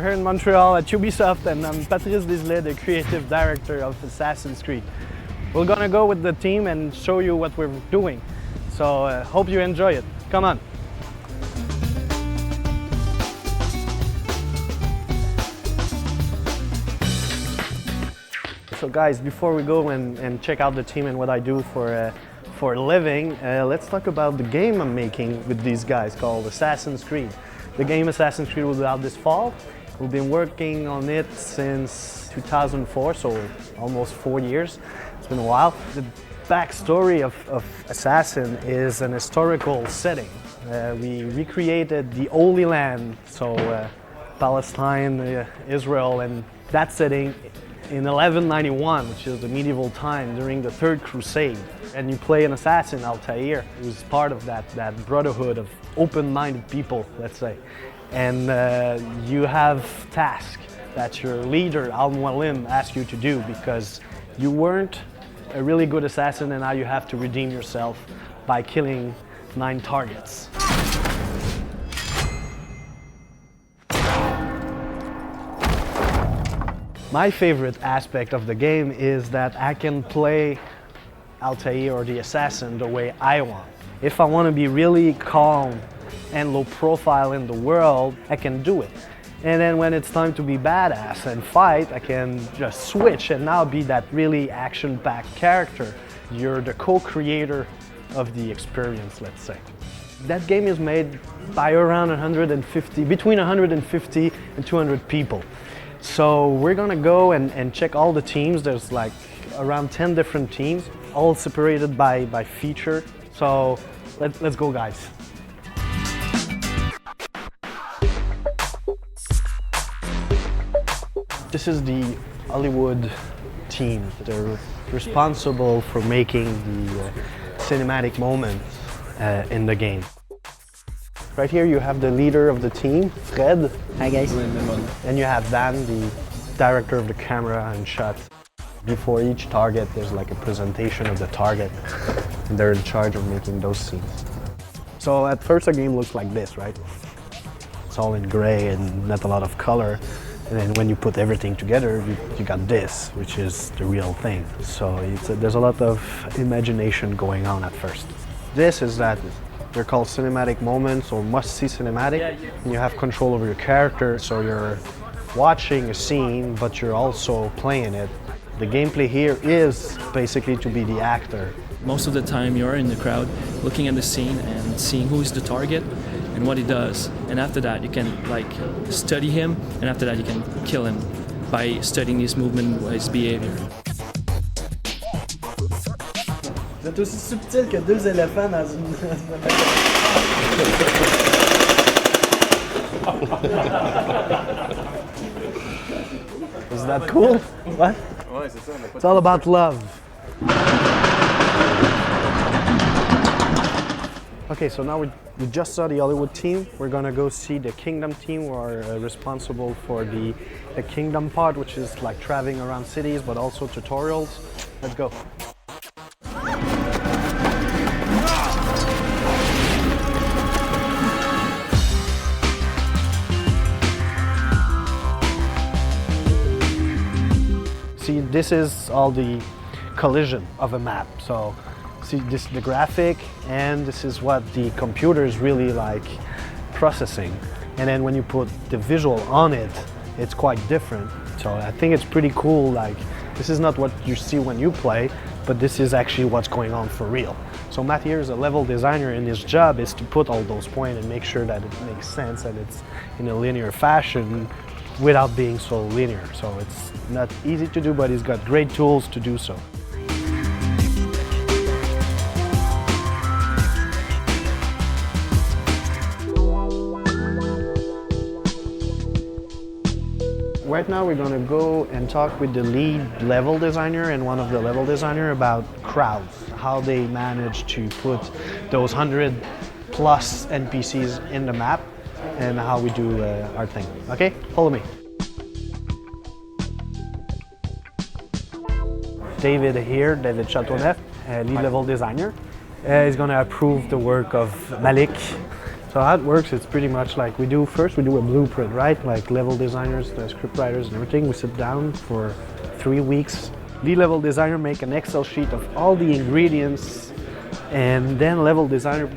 here in Montreal at Ubisoft, and I'm Patrice, the creative director of Assassin's Creed. We're gonna go with the team and show you what we're doing. So hope you enjoy it. Come on. So guys, before we go and check out the team and what I do for a living, let's talk about the game I'm making with these guys called Assassin's Creed. The game Assassin's Creed will be out this fall. We've been working on it since 2004, so almost 4 years. It's been a while. The backstory of Assassin is an historical setting. We recreated the Holy Land, so Palestine, Israel, and that setting in 1191, which is the medieval time during the Third Crusade. And you play an assassin, Altair, who's part of that brotherhood of open-minded people, let's say. And you have tasks that your leader, Al-Mualim, asked you to do because you weren't a really good assassin and now you have to redeem yourself by killing 9 targets. My favorite aspect of the game is that I can play Altair or the assassin the way I want. If I want to be really calm and low profile in the world, I can do it. And then when it's time to be badass and fight, I can just switch and now be that really action-packed character. You're the co-creator of the experience, let's say. That game is made by around between 150 and 200 people. So we're gonna go and check all the teams. There's like around 10 different teams, all separated by feature. So let's go, guys. This is the Hollywood team. They're responsible for making the cinematic moments in the game. Right here you have the leader of the team, Fred. Hi guys. And you have Dan, the director of the camera and shot. Before each target there's like a presentation of the target and they're in charge of making those scenes. So at first the game looks like this, right? It's all in gray and not a lot of color. And then when you put everything together, you got this, which is the real thing. So there's a lot of imagination going on at first. This is that. They're called cinematic moments or must-see cinematic. And you have control over your character, so you're watching a scene, but you're also playing it. The gameplay here is basically to be the actor. Most of the time you're in the crowd looking at the scene and seeing who's the target and what he does. And after that you can like study him, and after that you can kill him by studying his movement, his behavior. Vous êtes aussi subtil que 2 éléphants dans une... Is that cool? What? Ouais, c'est ça. It's all about love. Okay, so now we just saw the Hollywood team. We're gonna go see the Kingdom team who are responsible for the Kingdom part, which is like traveling around cities, but also tutorials. Let's go. See, this is all the collision of a map. So, see, this is the graphic, and this is what the computer is really like processing. And then when you put the visual on it, it's quite different. So I think it's pretty cool. Like, this is not what you see when you play, but this is actually what's going on for real. So Matt here is a level designer, and his job is to put all those points and make sure that it makes sense and it's in a linear fashion, without being so linear. So it's not easy to do, but he's got great tools to do so. Right now we're gonna go and talk with the lead level designer and one of the level designer about crowds, how they manage to put those 100+ NPCs in the map, and how we do our thing. Okay, follow me. David here, David Chateauneuf, lead level designer. He's going to approve the work of Malik. So how it works, it's pretty much like we do a blueprint, right? Like level designers, the script writers and everything, we sit down for 3 weeks. The level designer make an Excel sheet of all the ingredients, and then level designer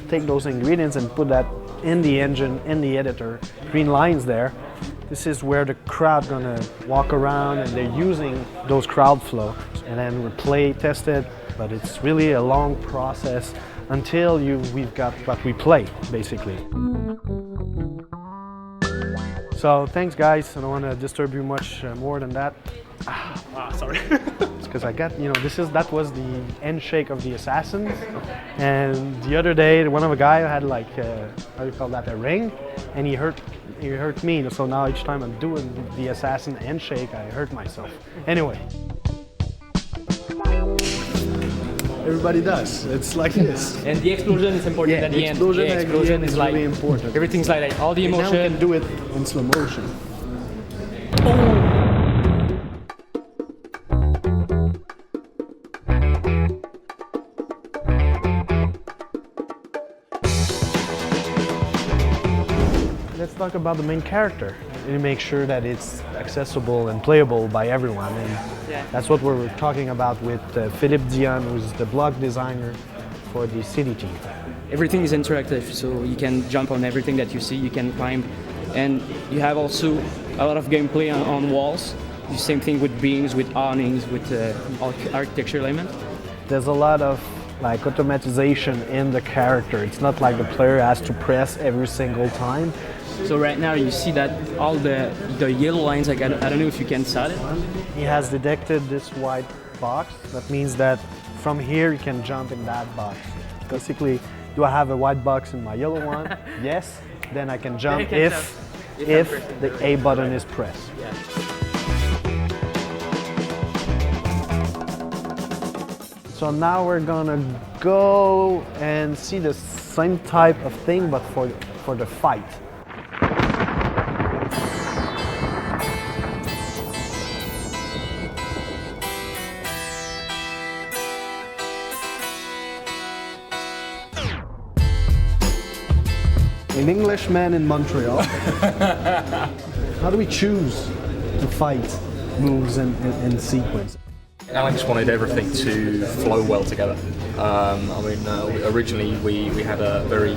take those ingredients and put that in the engine, in the editor, green lines there. This is where the crowd gonna walk around and they're using those crowd flow. And then we play, test it, but it's really a long process until we've got what we play, basically. So thanks guys, I don't want to disturb you much more than that. Sorry. It's because I got, that was the end shake of the Assassins. And the other day, one of the guys had like, how do you call that, a ring, and he hurt me. So now each time I'm doing the Assassin handshake, I hurt myself. Anyway. Everybody does. It's like this. And the explosion is important at the end. The explosion is like really important. Everything's like that. All the emotion. And now we can do it in slow motion. Let's talk about the main character and make sure that it's accessible and playable by everyone. And that's what we're talking about with Philippe Dion, who's the block designer for the City team. Everything is interactive, so you can jump on everything that you see, you can climb. And you have also a lot of gameplay on walls. The same thing with beams, with awnings, with architecture elements. There's a lot of like automatization in the character. It's not like the player has to press every single time. So right now you see that all the yellow lines, like I don't know if you can see it. He has detected this white box. That means that from here you can jump in that box. Basically, do I have a white box in my yellow one? Yes. Then I can jump if the A button is pressed. Yeah. So now we're gonna go and see the same type of thing, but for the fight. An Englishman in Montreal. How do we choose to fight moves and sequence? Alex wanted everything to flow well together. Originally we had a very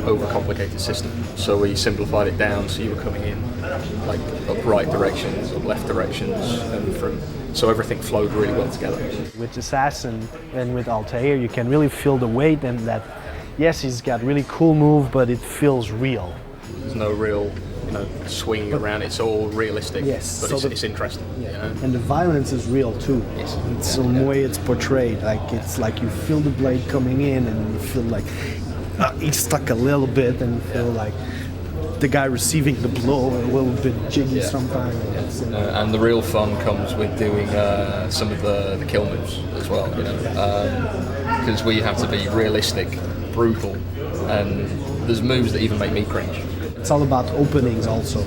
overcomplicated system, so we simplified it down so you were coming in like up right directions, up left directions, and so everything flowed really well together. With Assassin and with Altair, you can really feel the weight, and that, yes, he's got really cool move, but it feels real. There's no real swinging around, it's all realistic, yes, but so it's interesting. Yeah. And the violence is real too. Yes. In some way it's portrayed, like it's like you feel the blade coming in and you feel like he's stuck a little bit, and you feel like the guy receiving the blow a little bit jiggy sometimes. And the real fun comes with doing some of the kill moves as well, because we have to be realistic, brutal, and there's moves that even make me cringe. It's all about openings also.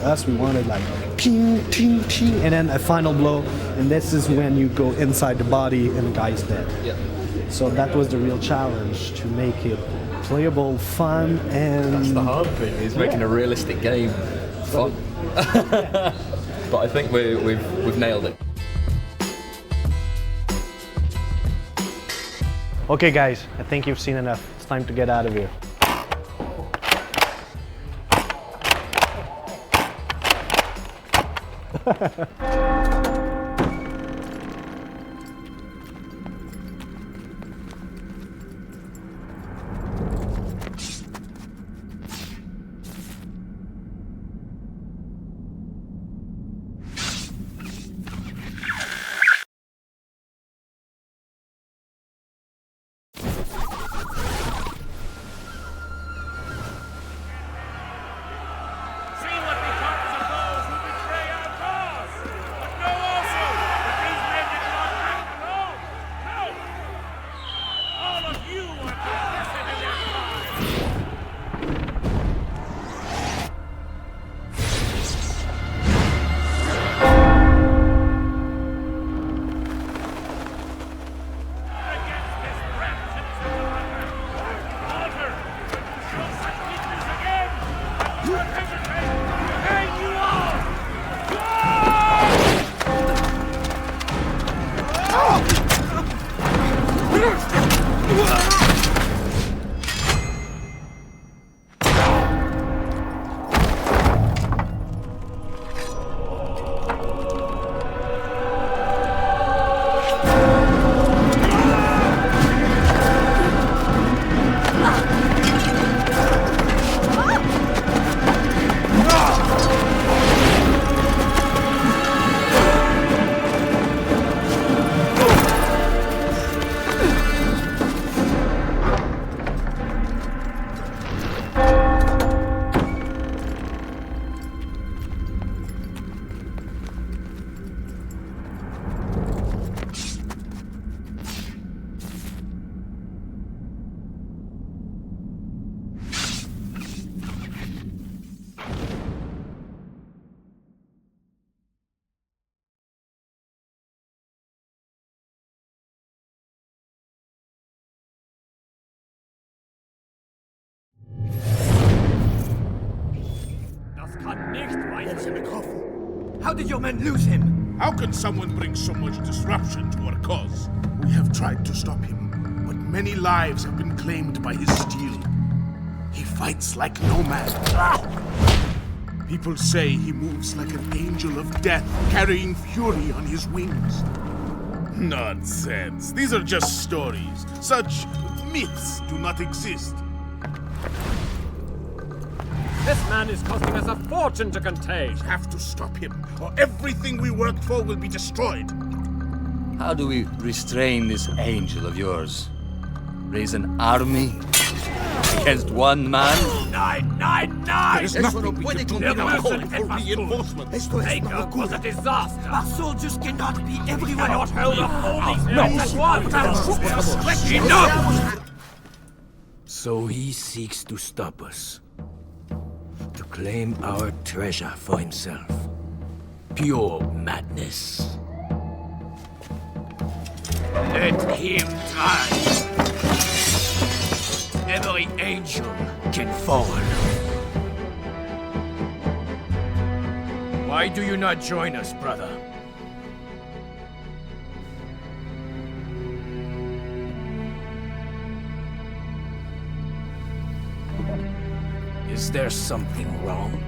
Us, we wanted like ting, ting, ting, and then a final blow, and this is when you go inside the body and the guy's dead. Yeah. So that was the real challenge, to make it playable, fun, and... That's the hard thing, is making a realistic game fun. But I think we've nailed it. Okay guys, I think you've seen enough. It's time to get out of here. See what becomes of those who betray our cause. But no He's in a coffin. How did your men lose him? How can someone bring so much disruption to our cause? We have tried to stop him, but many lives have been claimed by his steel. He fights like no man. People say he moves like an angel of death, carrying fury on his wings. Nonsense. These are just stories. Such myths do not exist. This man is costing us a fortune to contain. We have to stop him, or everything we worked for will be destroyed. How do we restrain this angel of yours? Raise an army against one man? 999! There is nothing we can do without calling for reinforcements. Baker was a disaster. Our soldiers cannot be everywhere. Cannot hold up all these men at once. Enough! So he seeks to stop us. To claim our treasure for himself. Pure madness. Let him try. Every angel can fall. Why do you not join us, brother? Is there something wrong?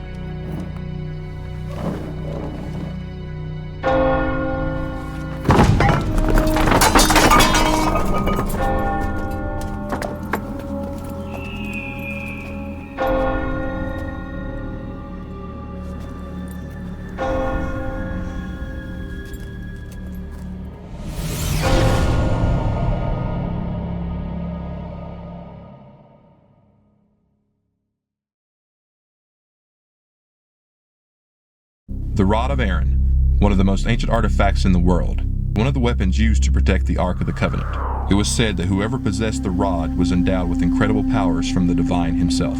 The Rod of Aaron, one of the most ancient artifacts in the world, one of the weapons used to protect the Ark of the Covenant. It was said that whoever possessed the rod was endowed with incredible powers from the divine himself.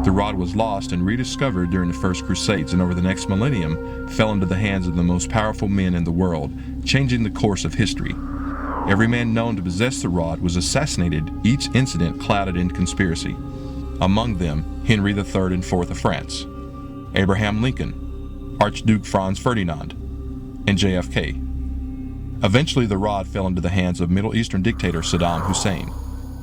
The rod was lost and rediscovered during the First Crusades, and over the next millennium fell into the hands of the most powerful men in the world, changing the course of history. Every man known to possess the rod was assassinated, each incident clouded in conspiracy. Among them, Henry III and IV of France, Abraham Lincoln, Archduke Franz Ferdinand, and JFK. Eventually, the rod fell into the hands of Middle Eastern dictator Saddam Hussein.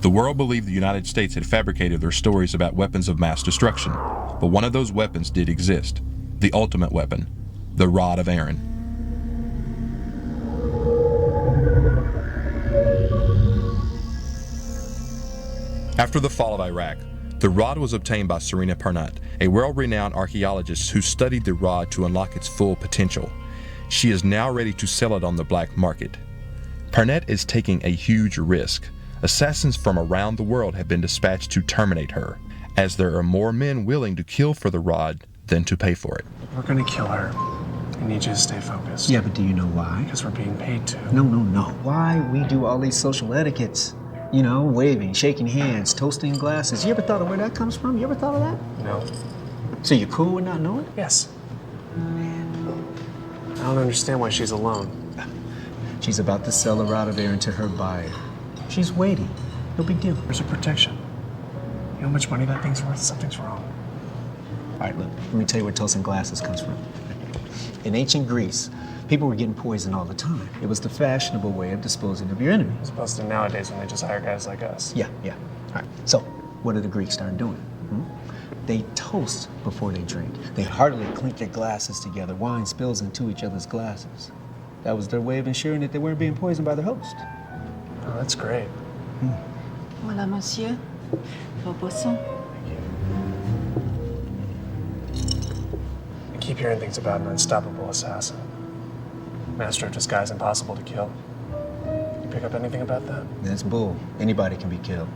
The world believed the United States had fabricated their stories about weapons of mass destruction, but one of those weapons did exist, the ultimate weapon, the Rod of Aaron. After the fall of Iraq, the rod was obtained by Serena Parnett, a world-renowned archaeologist who studied the rod to unlock its full potential. She is now ready to sell it on the black market. Parnett is taking a huge risk. Assassins from around the world have been dispatched to terminate her, as there are more men willing to kill for the rod than to pay for it. We're gonna kill her. I need you to stay focused. Yeah, but do you know why? Because we're being paid to. No. Why we do all these social etiquettes? You know, waving, shaking hands, toasting glasses. You ever thought of where that comes from? You ever thought of that? No. So you're cool with not knowing? Yes. I don't understand why she's alone. She's about to sell the Rod of Aaron to her buyer. She's waiting. No big deal. Where's her protection? You know how much money that thing's worth? Something's wrong. All right, look, let me tell you where toasting glasses comes from. In ancient Greece, people were getting poisoned all the time. It was the fashionable way of disposing of your enemies. As opposed to nowadays when they just hire guys like us. Yeah. All right, so what did the Greeks start doing? They toast before they drink. They heartily clink their glasses together. Wine spills into each other's glasses. That was their way of ensuring that they weren't being poisoned by their host. Oh, that's great. Voilà, monsieur. Vos boissons. I keep hearing things about an unstoppable assassin. Master of disguise impossible to kill. You pick up anything about that? That's bull. Anybody can be killed.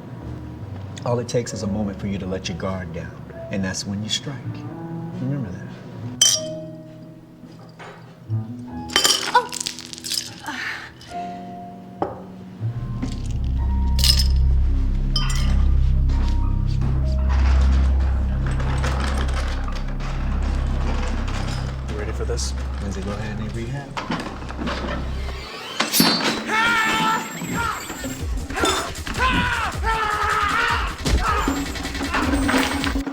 All it takes is a moment for you to let your guard down, and that's when you strike. Remember that. You ready for this? Lindsay, go ahead and rehab.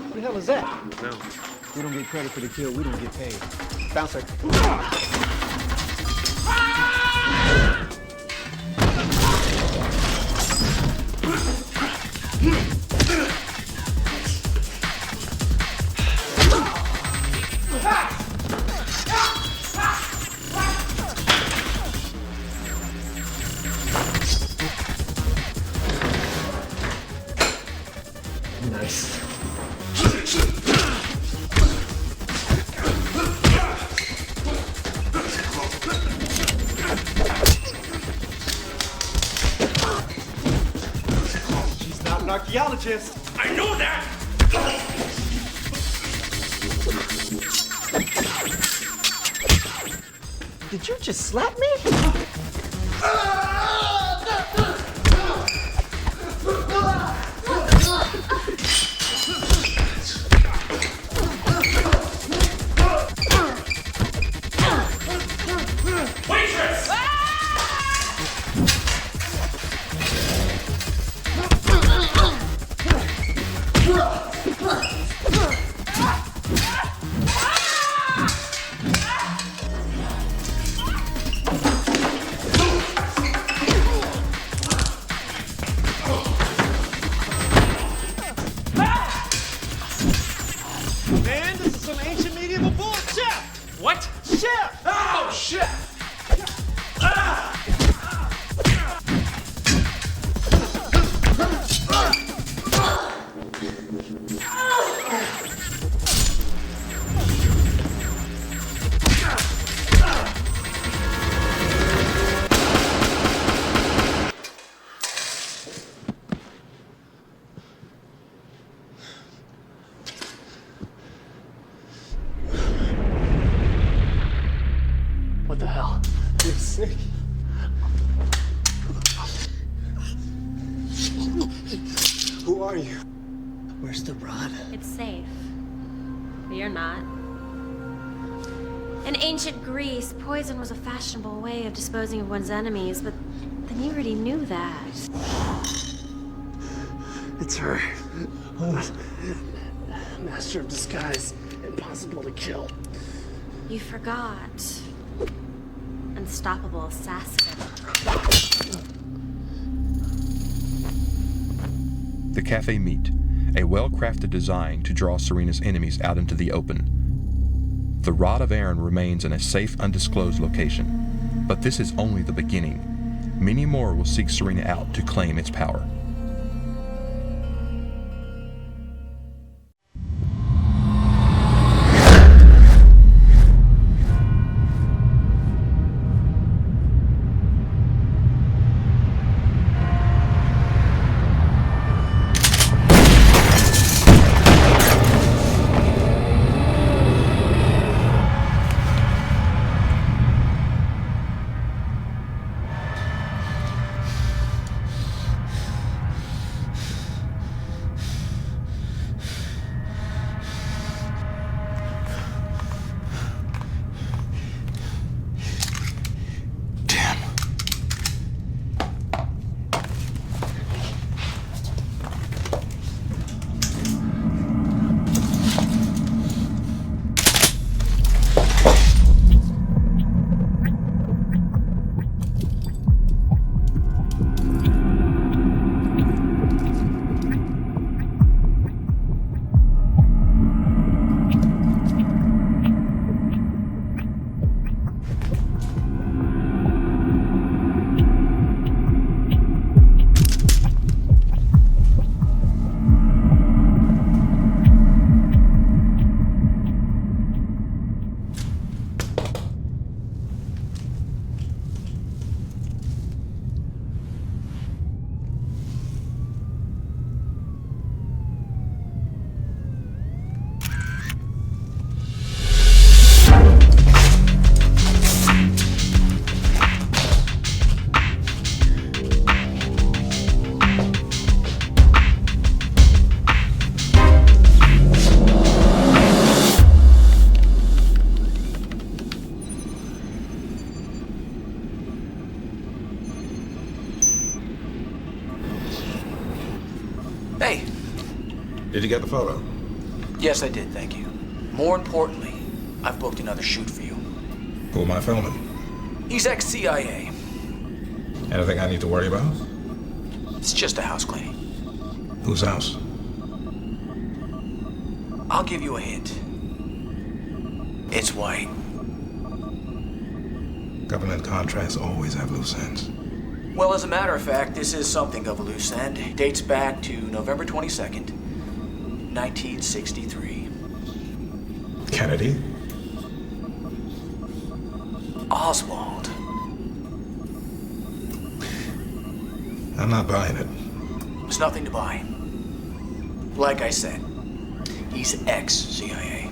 What the hell is that? No. We don't get credit for the kill, we don't get paid. Bouncer. Nice. She's not an archaeologist. I know that! Did you just slap me? Waitress! Man, this is some ancient medieval bullshit! What? Chef! Oh, shit! What the hell? You're sick. Who are you? Where's the rod? It's safe. But you're not. In ancient Greece, poison was a fashionable way of disposing of one's enemies, but then you already knew that. It's her. Master of disguise. Impossible to kill. You forgot. Unstoppable assassin. The Cafe Meat, a well-crafted design to draw Serena's enemies out into the open. The Rod of Aaron remains in a safe, undisclosed location, but this is only the beginning. Many more will seek Serena out to claim its power. Hey! Did you get the photo? Yes, I did, thank you. More importantly, I've booked another shoot for you. Who am I filming? He's ex-CIA. Anything I need to worry about? It's just a house cleaning. Whose house? I'll give you a hint. It's white. Government contracts always have loose ends. Well, as a matter of fact, this is something of a loose end. It dates back to November 22nd, 1963. Kennedy? Oswald. I'm not buying it. There's nothing to buy. Like I said, he's ex-CIA.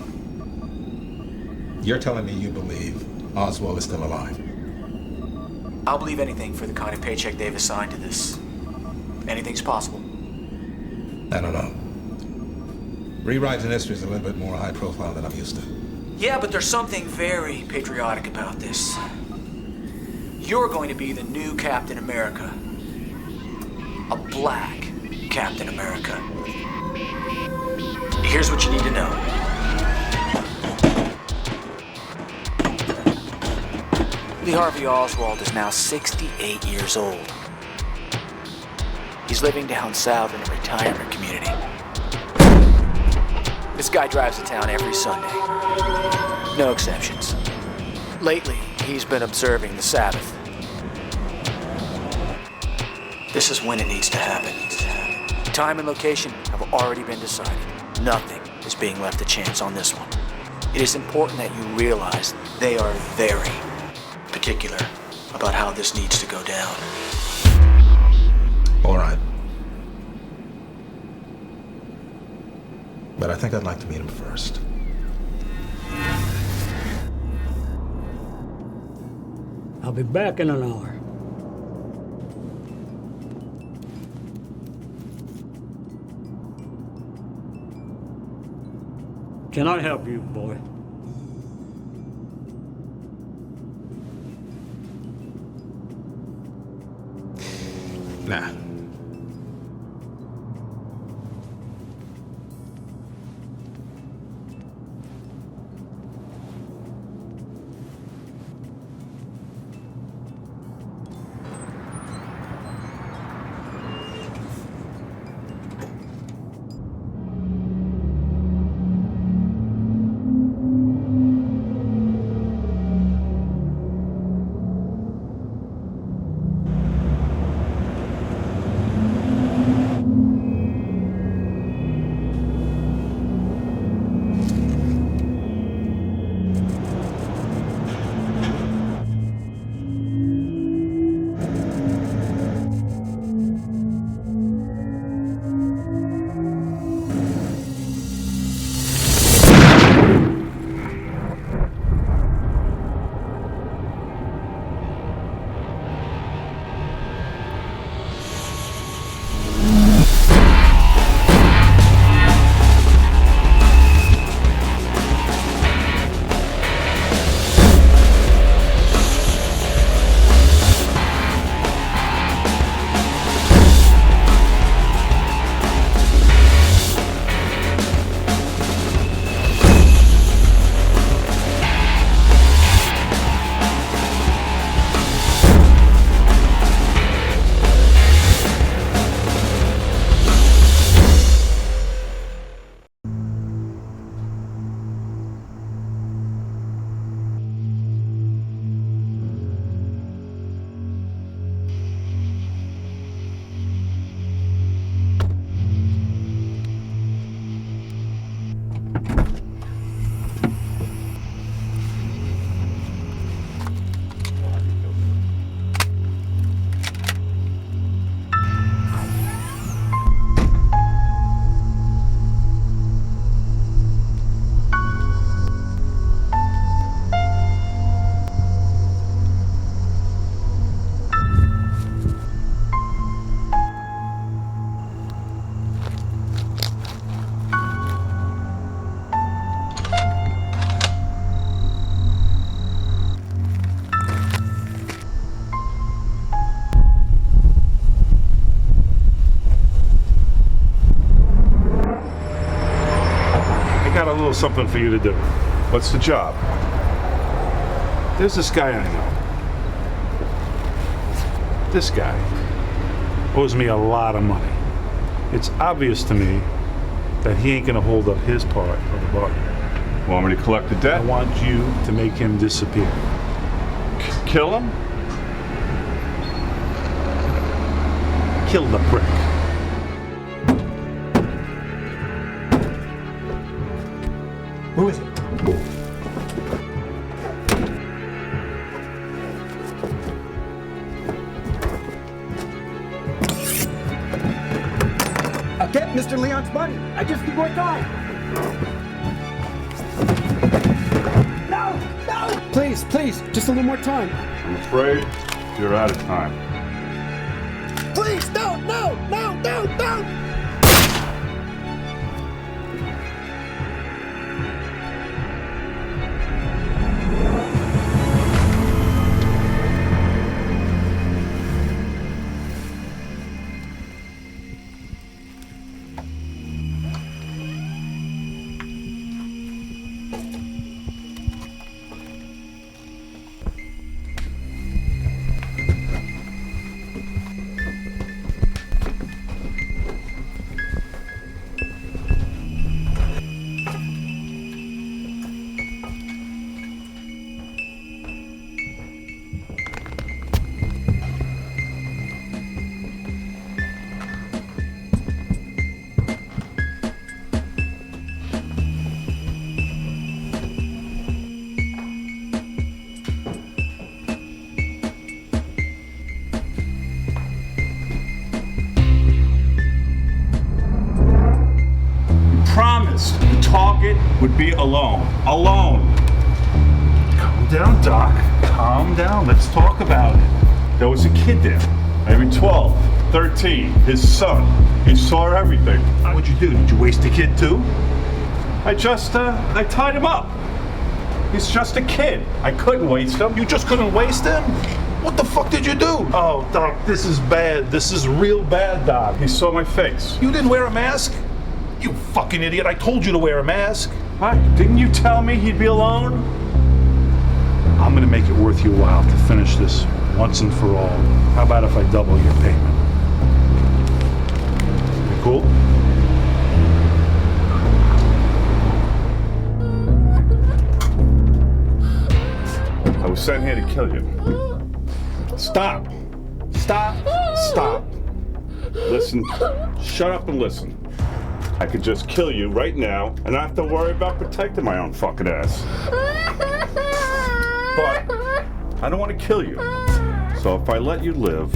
You're telling me you believe Oswald is still alive? I'll believe anything for the kind of paycheck they've assigned to this. Anything's possible. I don't know. Rewriting history is a little bit more high profile than I'm used to. Yeah, but there's something very patriotic about this. You're going to be the new Captain America. A black Captain America. Here's what you need to know. Lee Harvey Oswald is now 68 years old. He's living down south in a retirement community. This guy drives to town every Sunday. No exceptions. Lately, he's been observing the Sabbath. This is when it needs to happen. Time and location have already been decided. Nothing is being left to chance on this one. It is important that you realize they are very particular about how this needs to go down. All right. But I think I'd like to meet him first. I'll be back in an hour. Can I help you, boy? Nah. something for you to do. What's the job? There's this guy I know. This guy owes me a lot of money. It's obvious to me that he ain't gonna hold up his part of the bargain. Want me to collect the debt? I want you to make him disappear. Kill him? Kill the prick. Who is it? I'll get Mr. Leon's money. I just need more time. No! No! Please, please, just a little more time. I'm afraid you're out of time. Please, no, no, no, no, no! Promised the target would be alone. Alone. Calm down, Doc. Calm down. Let's talk about it. There was a kid there, maybe 12, 13, his son. He saw everything. What'd you do? Did you waste the kid too? I tied him up. He's just a kid. I couldn't waste him. You just couldn't waste him? What the fuck did you do? Oh, Doc, this is bad. This is real bad, Doc. He saw my face. You didn't wear a mask? You fucking idiot, I told you to wear a mask. What? Didn't you tell me he'd be alone? I'm gonna make it worth your while to finish this once and for all. How about if I double your payment? You cool? I was sent here to kill you. Stop. Stop. Stop. Listen. Shut up and listen. I could just kill you right now and not have to worry about protecting my own fucking ass. But I don't want to kill you. So if I let you live,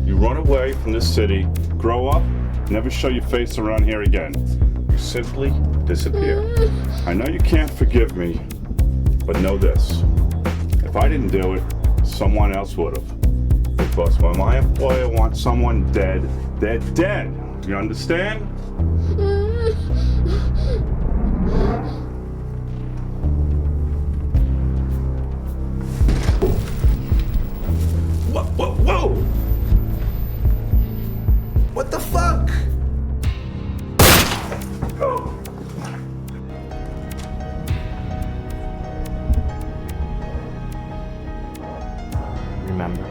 you run away from this city, grow up, never show your face around here again. You simply disappear. I know you can't forgive me, but know this. If I didn't do it, someone else would have. Because when my employer wants someone dead, they're dead. You understand? Whoa! What the fuck? Remember.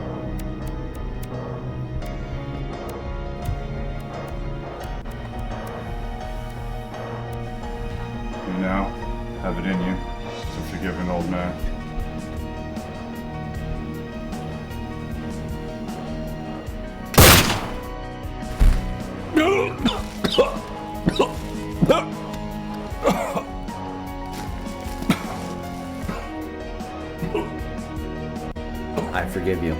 You now have it in you to forgive an old man. I forgive you.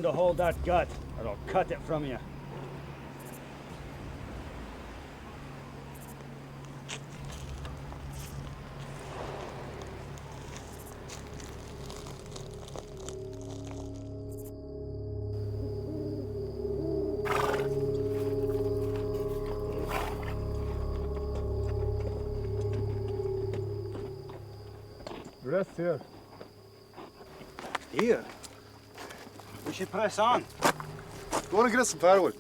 learn to hold that gut, or I'll cut it from you. Rest here. Here? We should press on. Go on and get us some firewood.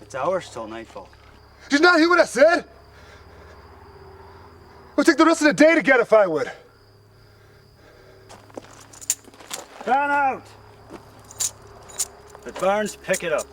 It's hours till nightfall. Did you not hear what I said? We'll take the rest of the day to get a firewood. Fan out! But Barnes, pick it up.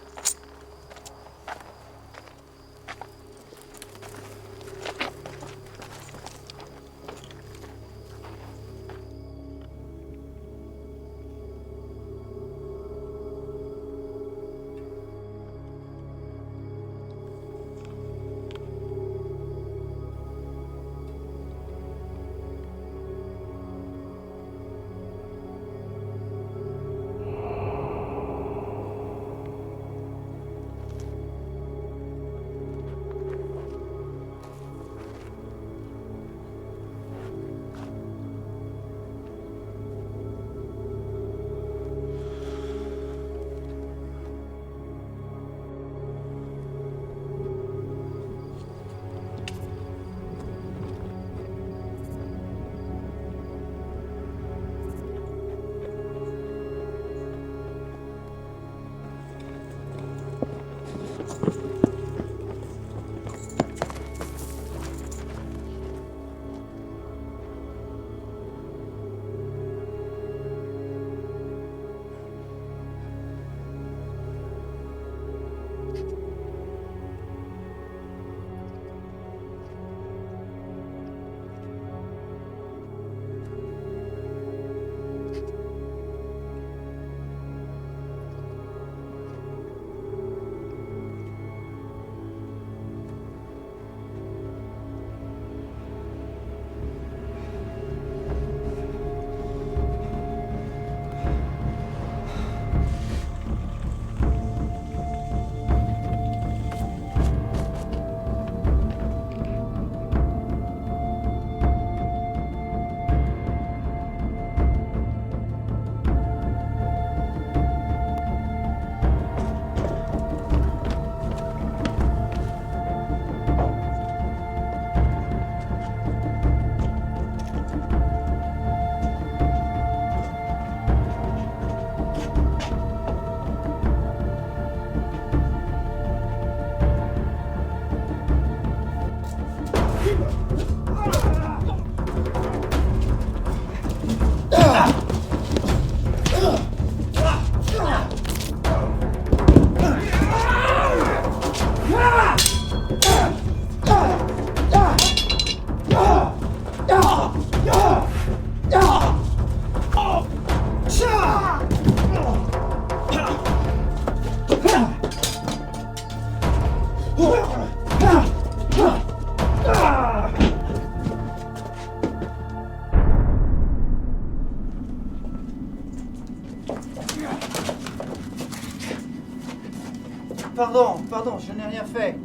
Pardon, je n'ai rien fait.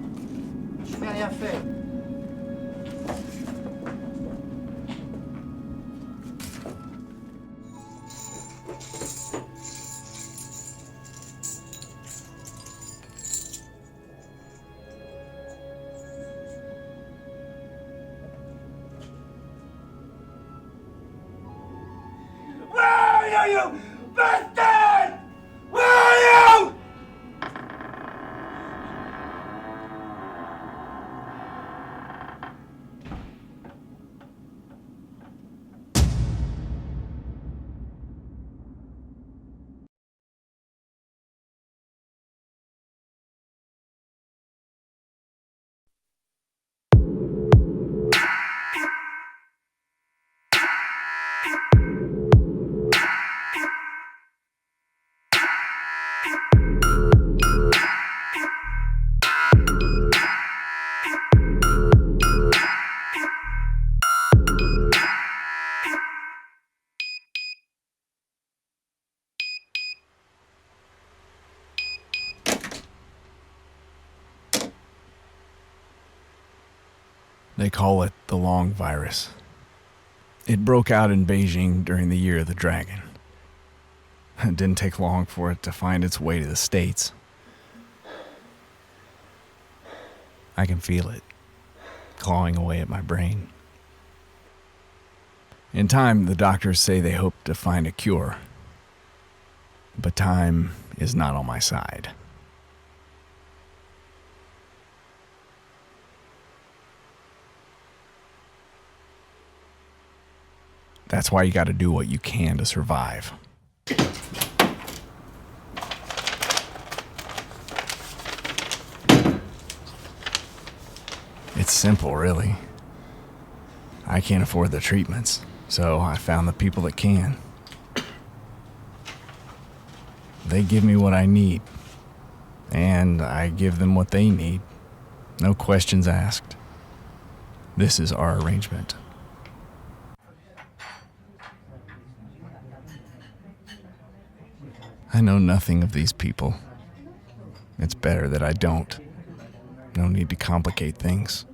Je n'ai rien fait. Where are you, bastard? Where are you? They call it the Long Virus. It broke out in Beijing during the Year of the Dragon. It didn't take long for it to find its way to the States. I can feel it, clawing away at my brain. In time, the doctors say they hope to find a cure. But time is not on my side. That's why you gotta do what you can to survive. It's simple, really. I can't afford the treatments, so I found the people that can. They give me what I need, and I give them what they need. No questions asked. This is our arrangement. I know nothing of these people. It's better that I don't. No need to complicate things.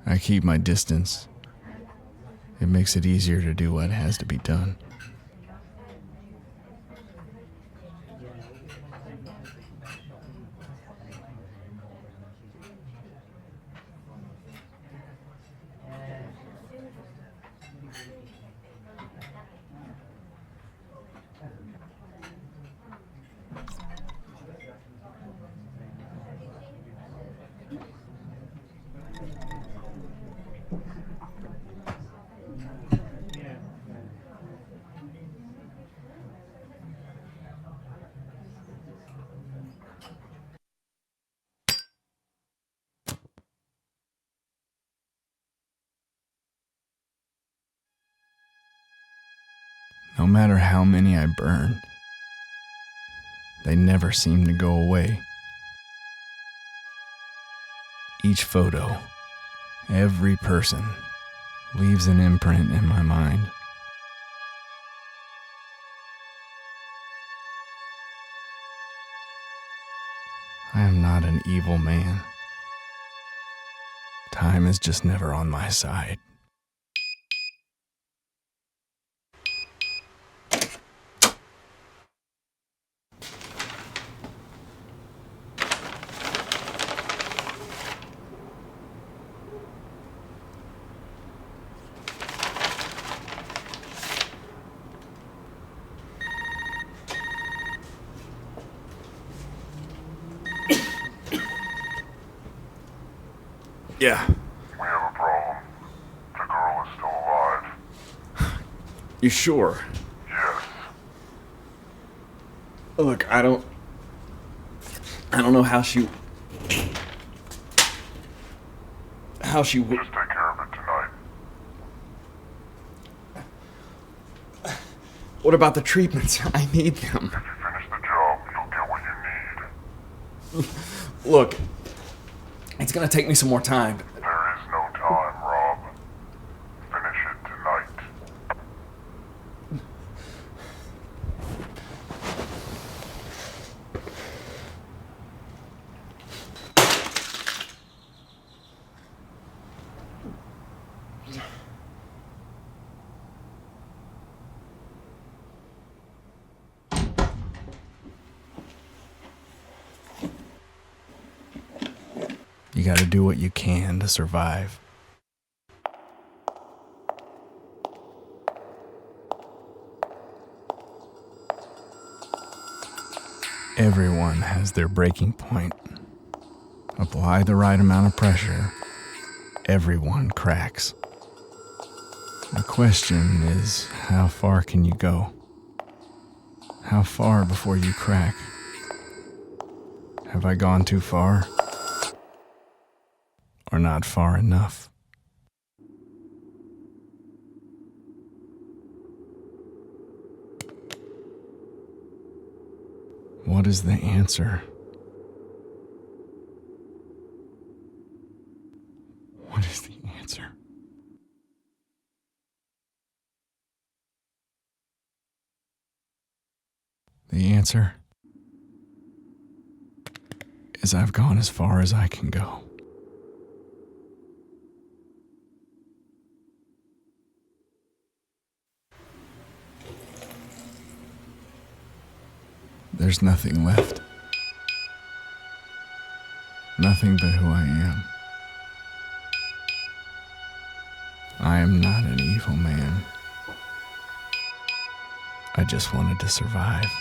I keep my distance. It makes it easier to do what has to be done. No matter how many I burn, they never seem to go away. Each photo, every person, leaves an imprint in my mind. I am not an evil man. Time is just never on my side. Yeah. We have a problem. The girl is still alive. You sure? Yes. Look, I don't know how she would. Just take care of it tonight. What about the treatments? I need them. If you finish the job, you'll get what you need. Look, it's gonna take me some more time. There is no time, Rob. Finish it tonight. You gotta do what you can to survive. Everyone has their breaking point. Apply the right amount of pressure, everyone cracks. The question is, how far can you go? How far before you crack? Have I gone too far? Or not far enough? What is the answer? What is the answer? The answer is I've gone as far as I can go. There's nothing left. Nothing but who I am. I am not an evil man. I just wanted to survive.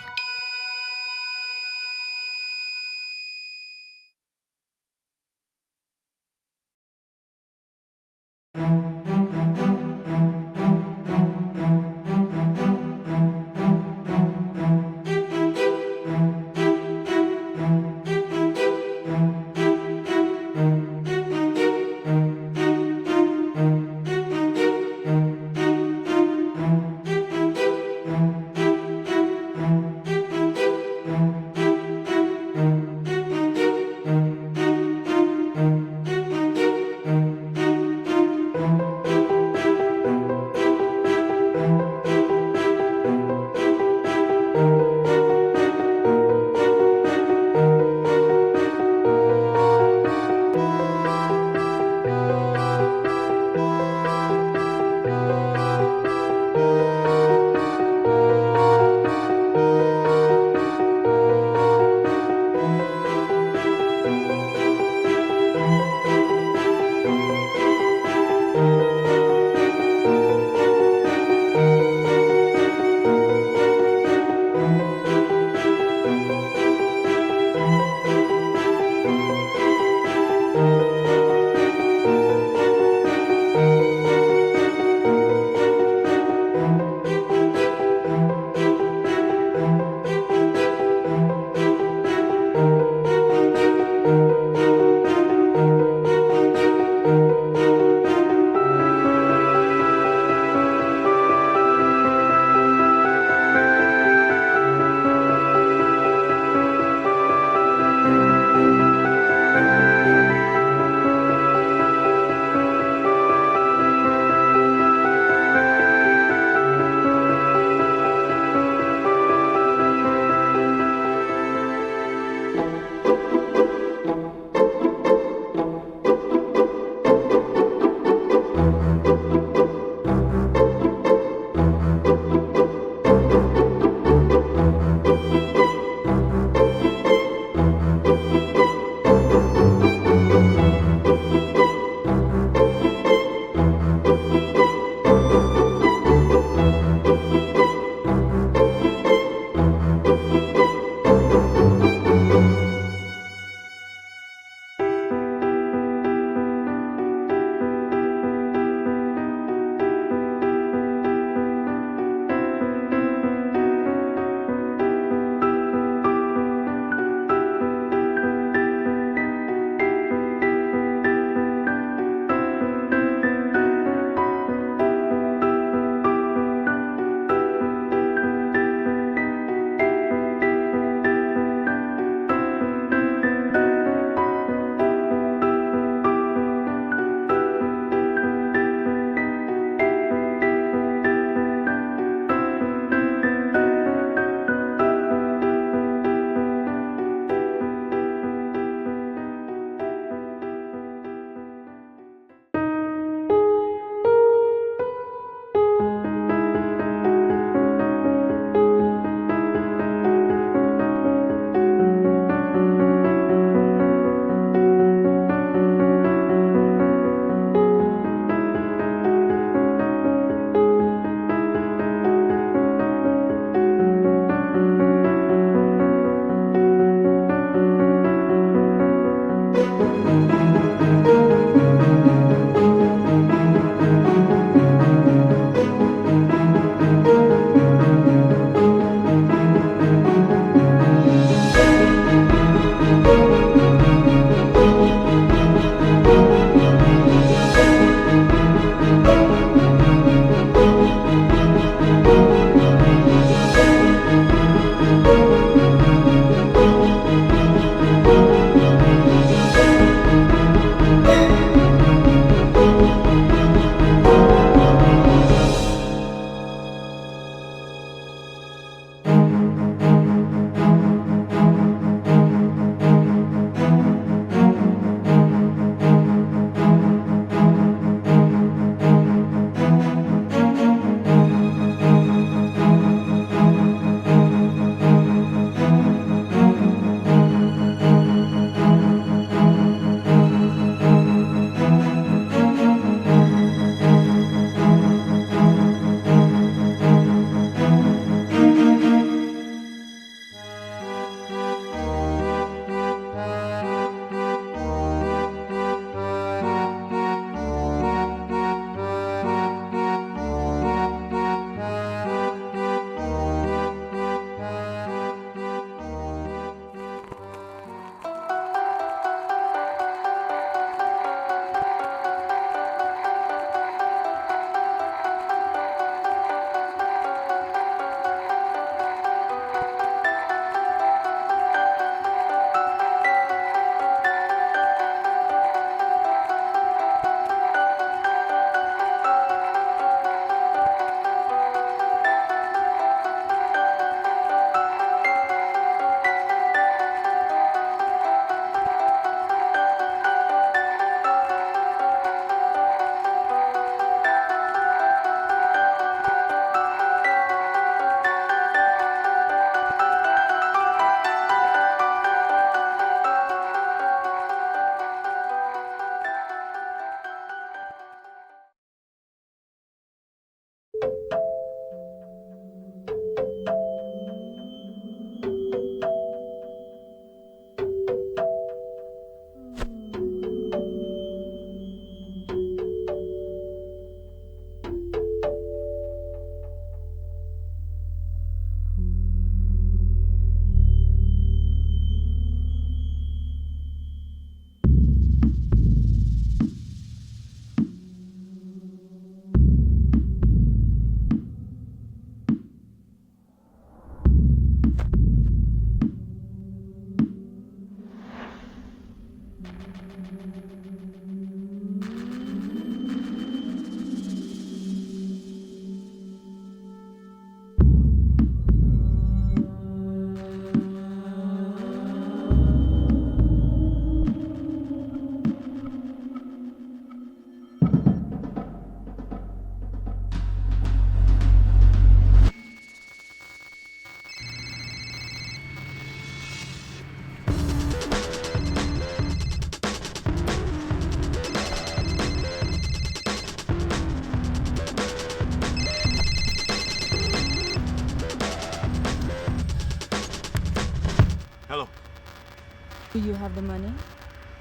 Do you have the money?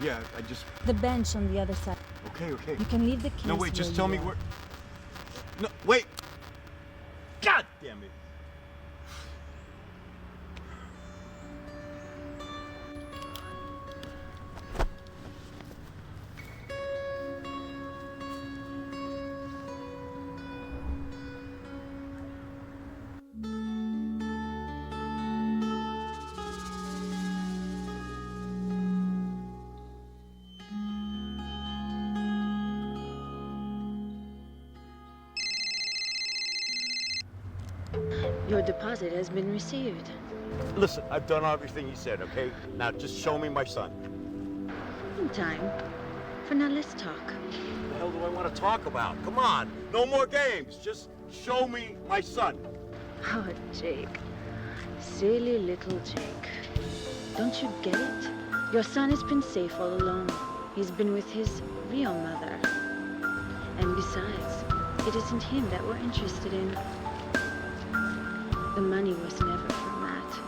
Yeah, I just... The bench on the other side. Okay, okay. You can leave the case. No, wait, just where tell you me are. where... No, wait! God damn it! Your deposit has been received. Listen, I've done everything you said, okay? Now just show me my son. In time. For now, let's talk. What the hell do I want to talk about? Come on, no more games. Just show me my son. Oh, Jake. Silly little Jake. Don't you get it? Your son has been safe all along. He's been with his real mother. And besides, it isn't him that we're interested in. The money was never for Matt.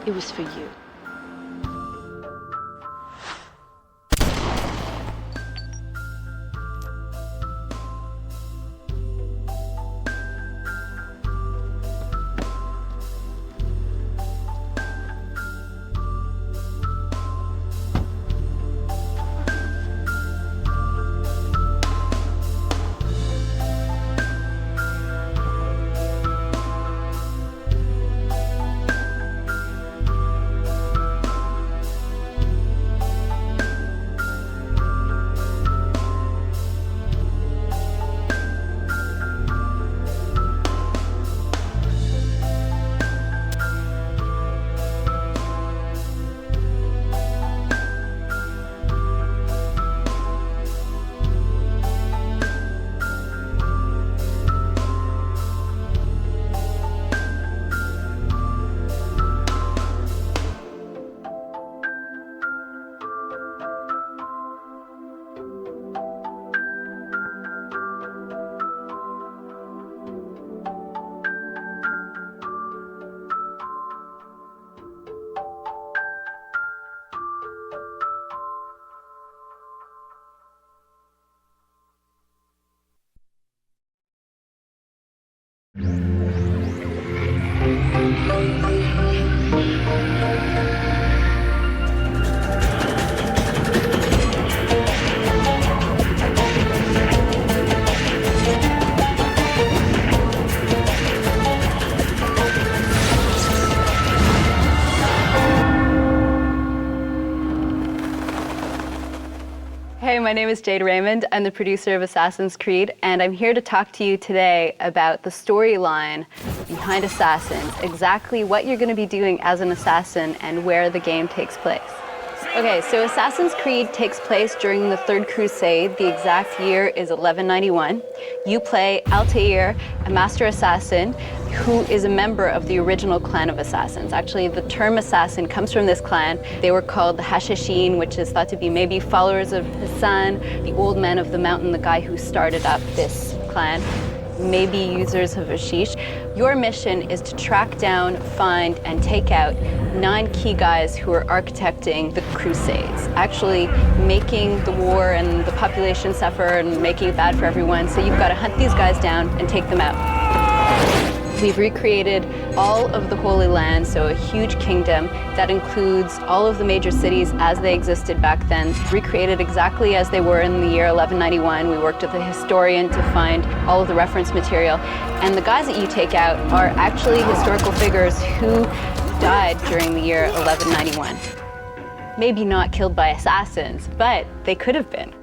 It was for you. Hey, my name is Jade Raymond. I'm the producer of Assassin's Creed, and I'm here to talk to you today about the storyline behind Assassins, exactly what you're going to be doing as an assassin and where the game takes place. Okay, so Assassin's Creed takes place during the Third Crusade. The exact year is 1191. You play Altair, a master assassin who is a member of the original clan of assassins. Actually, the term assassin comes from this clan. They were called the Hashashin, which is thought to be maybe followers of Hassan, the old man of the mountain, the guy who started up this clan, maybe users of hashish. Your mission is to track down, find, and take out 9 key guys who are architecting the Crusades, actually making the war and the population suffer and making it bad for everyone. So you've got to hunt these guys down and take them out. We've recreated all of the Holy Land, so a huge kingdom that includes all of the major cities as they existed back then, recreated exactly as they were in the year 1191. We worked with a historian to find all of the reference material. And the guys that you take out are actually historical figures who died during the year 1191. Maybe not killed by assassins, but they could have been.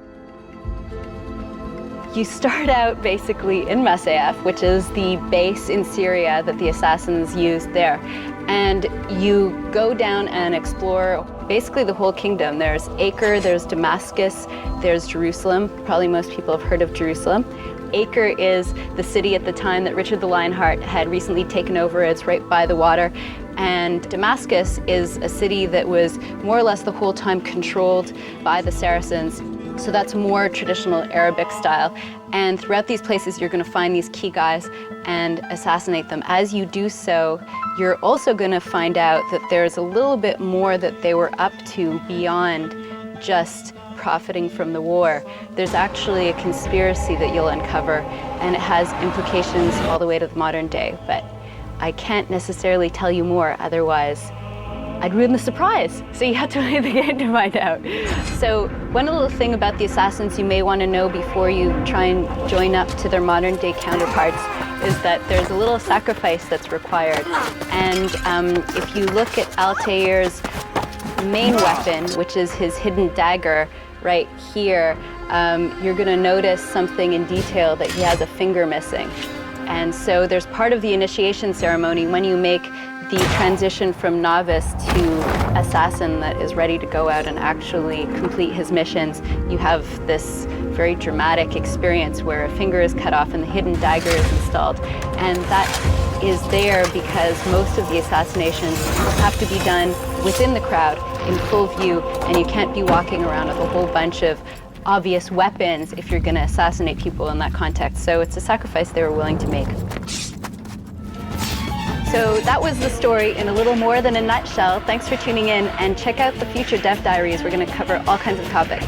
You start out basically in Masyaf, which is the base in Syria that the assassins used there. And you go down and explore basically the whole kingdom. There's Acre, there's Damascus, there's Jerusalem. Probably most people have heard of Jerusalem. Acre is the city at the time that Richard the Lionheart had recently taken over. It's right by the water. And Damascus is a city that was more or less the whole time controlled by the Saracens. So that's more traditional Arabic style. And throughout these places, you're going to find these key guys and assassinate them. As you do so, you're also going to find out that there's a little bit more that they were up to beyond just profiting from the war. There's actually a conspiracy that you'll uncover, and it has implications all the way to the modern day. But I can't necessarily tell you more, otherwise I'd ruin the surprise. So you have to play the game to find out. So one little thing about the assassins you may want to know before you try and join up to their modern day counterparts is that there's a little sacrifice that's required. And if you look at Altair's main weapon, which is his hidden dagger right here, you're going to notice something in detail that he has a finger missing. And so there's part of the initiation ceremony when you make the transition from novice to assassin that is ready to go out and actually complete his missions. You have this very dramatic experience where a finger is cut off and the hidden dagger is installed. And that is there because most of the assassinations have to be done within the crowd in full view, and you can't be walking around with a whole bunch of obvious weapons if you're going to assassinate people in that context. So it's a sacrifice they were willing to make. So that was the story in a little more than a nutshell. Thanks for tuning in, and check out the future Dev Diaries. We're going to cover all kinds of topics.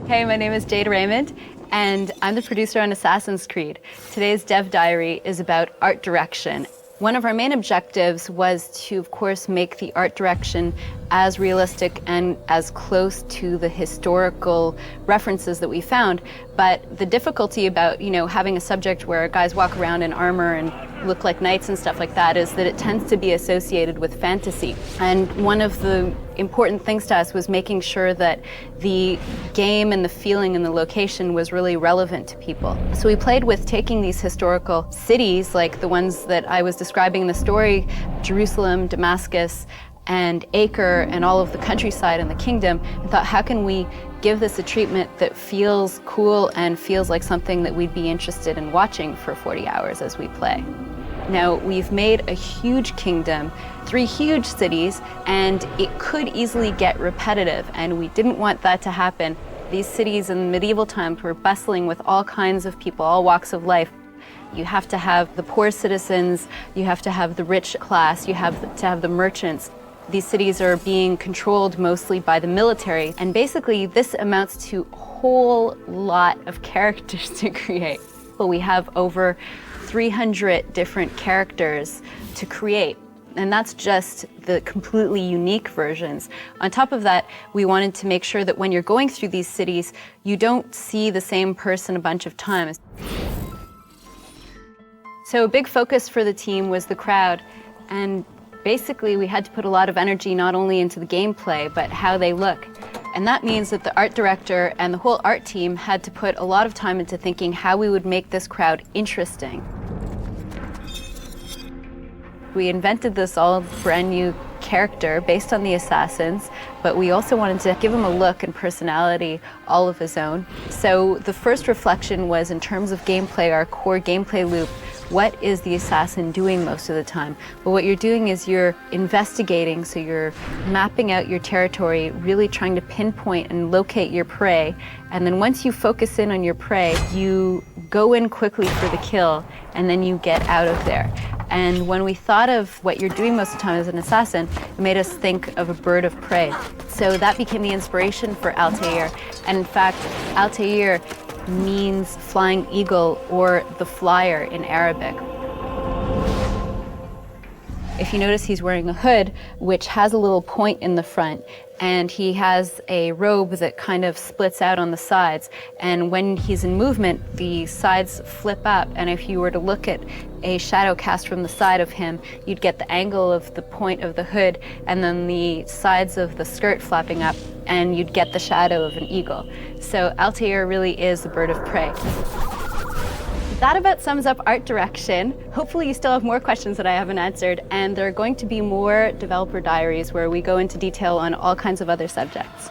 Hey, my name is Jade Raymond, and I'm the producer on Assassin's Creed. Today's Dev Diary is about art direction. One of our main objectives was to, of course, make the art direction as realistic and as close to the historical references that we found. But the difficulty about, having a subject where guys walk around in armor and look like knights and stuff like that is that it tends to be associated with fantasy. And one of the important things to us was making sure that the game and the feeling and the location was really relevant to people. So we played with taking these historical cities, like the ones that I was describing in the story, Jerusalem, Damascus, and Acre, and all of the countryside and the kingdom, and thought, how can we give this a treatment that feels cool and feels like something that we'd be interested in watching for 40 hours as we play. Now, we've made a huge kingdom, 3 huge cities, and it could easily get repetitive, and we didn't want that to happen. These cities in medieval times were bustling with all kinds of people, all walks of life. You have to have the poor citizens, you have to have the rich class, you have to have the merchants. These cities are being controlled mostly by the military, and basically this amounts to a whole lot of characters to create. But we have over 300 different characters to create, and that's just the completely unique versions. On top of that, we wanted to make sure that when you're going through these cities, you don't see the same person a bunch of times. So a big focus for the team was the crowd, and basically we had to put a lot of energy not only into the gameplay, but how they look. And that means that the art director and the whole art team had to put a lot of time into thinking how we would make this crowd interesting. We invented this all brand new character based on the assassins, but we also wanted to give him a look and personality all of his own. So the first reflection was, in terms of gameplay, our core gameplay loop, what is the assassin doing most of the time? Well, what you're doing is you're investigating, so you're mapping out your territory, really trying to pinpoint and locate your prey. And then once you focus in on your prey, you go in quickly for the kill, and then you get out of there. And when we thought of what you're doing most of the time as an assassin, it made us think of a bird of prey. So that became the inspiration for Altair. And in fact, Altair means flying eagle, or the flyer in Arabic. If you notice, he's wearing a hood, which has a little point in the front, and he has a robe that kind of splits out on the sides. And when he's in movement, the sides flip up, and if you were to look at a shadow cast from the side of him, you'd get the angle of the point of the hood, and then the sides of the skirt flapping up, and you'd get the shadow of an eagle. So Altair really is the bird of prey. That about sums up art direction. Hopefully you still have more questions that I haven't answered, and there are going to be more developer diaries where we go into detail on all kinds of other subjects.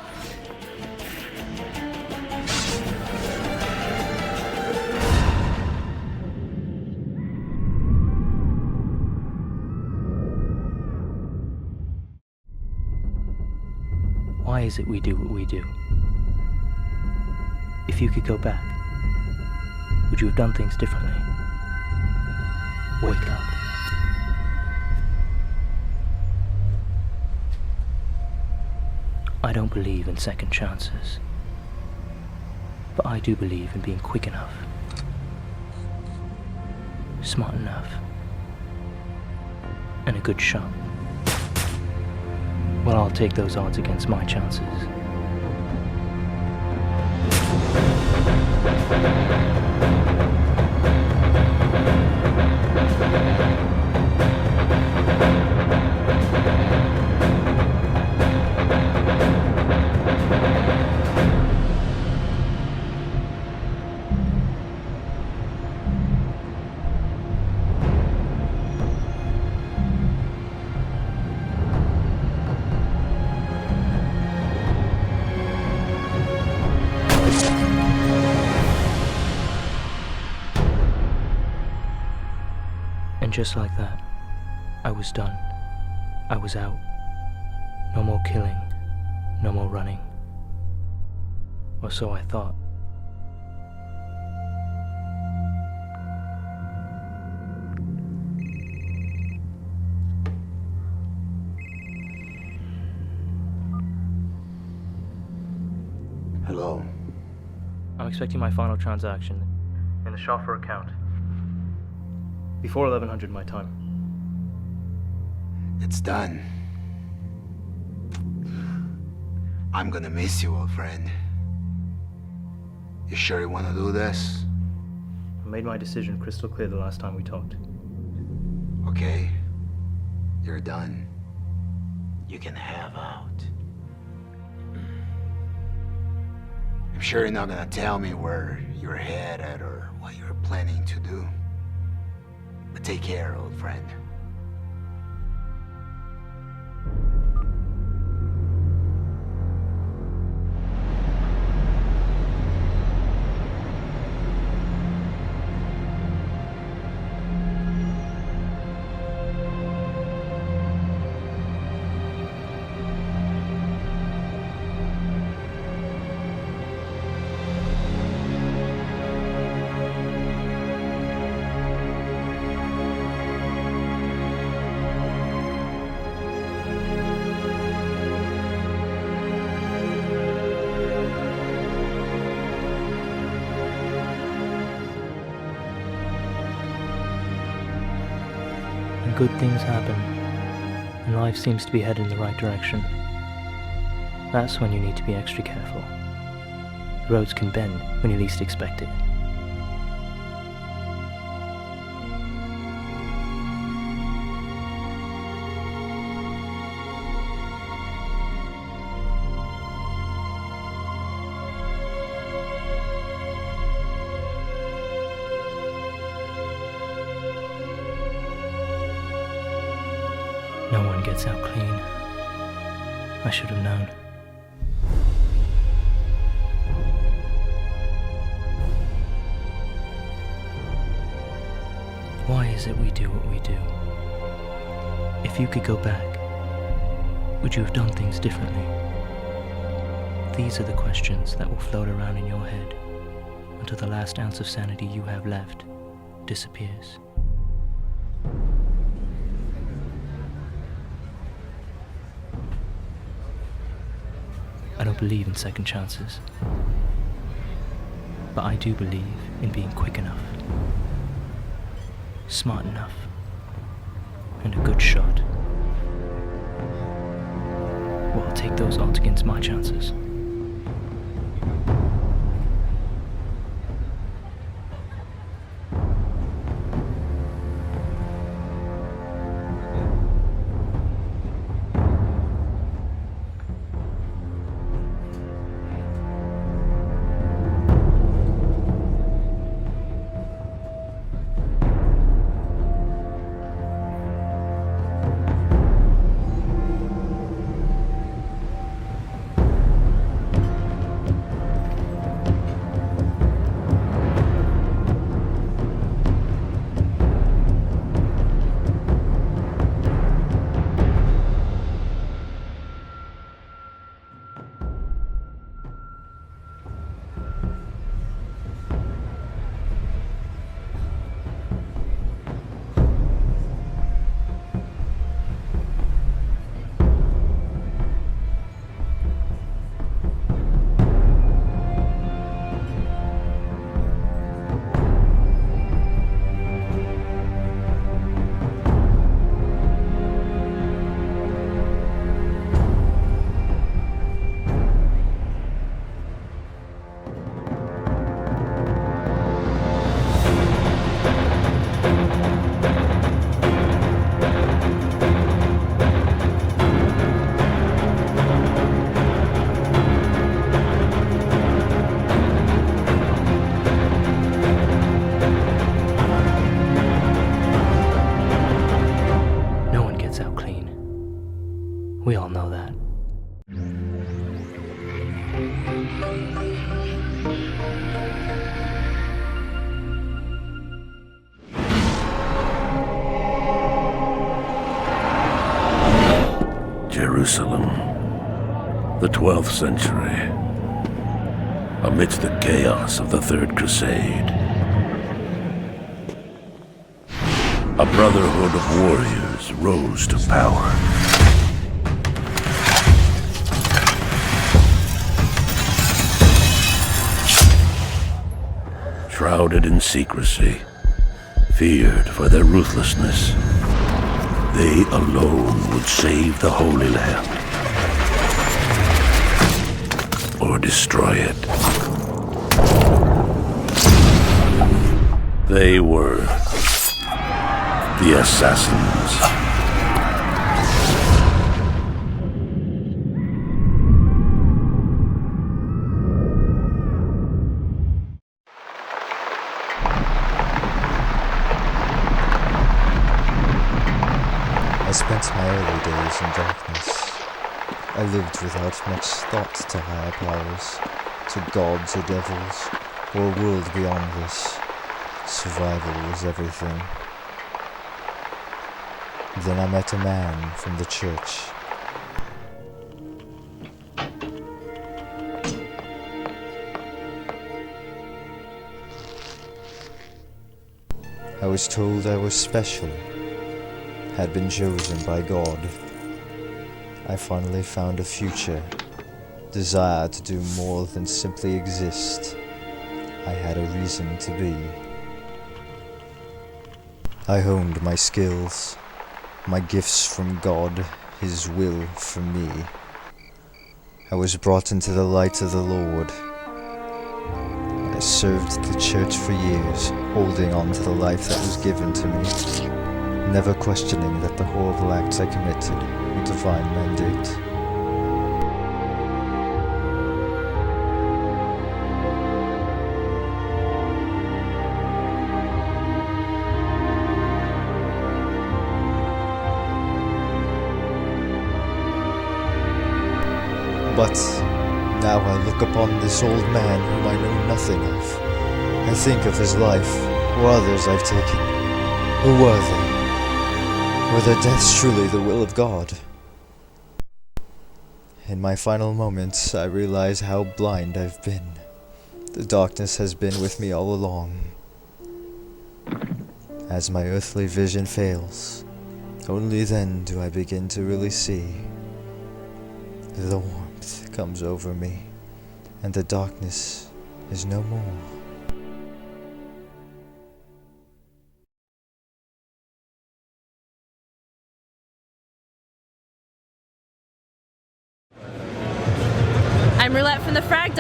Why is it we do what we do? If you could go back, would you have done things differently? Wake up. I don't believe in second chances, but I do believe in being quick enough, smart enough, and a good shot. Well, I'll take those odds against my chances. And just like that, I was done. I was out. No more killing, no more running. Or so I thought. Hello. I'm expecting my final transaction in the chauffeur account. Before 1100 my time. It's done. I'm gonna miss you, old friend. You sure you wanna do this? I made my decision crystal clear the last time we talked. Okay. You're done. You can have out. I'm sure you're not gonna tell me where you're headed or what you're planning to do. But take care, old friend. When good things happen, and life seems to be headed in the right direction, that's when you need to be extra careful. The roads can bend when you least expect it. No one gets out clean. I should have known. Why is it we do what we do? If you could go back, would you have done things differently? These are the questions that will float around in your head until the last ounce of sanity you have left disappears. I don't believe in second chances, but I do believe in being quick enough, smart enough, and a good shot. Well, I'll take those odds against my chances. We all know that. Jerusalem, the 12th century, amidst the chaos of the Third Crusade. A brotherhood of warriors rose to power. Shrouded in secrecy, feared for their ruthlessness, they alone would save the Holy Land, or destroy it. They were the Assassins. I spent my early days in darkness. I lived without much thought to higher powers, to gods or devils, or a world beyond this. Survival was everything. Then I met a man from the church. I was told I was special, had been chosen by God. I finally found a future, desire to do more than simply exist. I had a reason to be. I honed my skills, my gifts from God, His will for me. I was brought into the light of the Lord. I served the church for years, holding on to the life that was given to me, never questioning that the horrible acts I committed were divine mandate. But now I look upon this old man whom I know nothing of. I think of his life, or others I've taken. Who were they? Were their deaths truly the will of God? In my final moments, I realize how blind I've been. The darkness has been with me all along. As my earthly vision fails, only then do I begin to really see. The warmth comes over me, and the darkness is no more.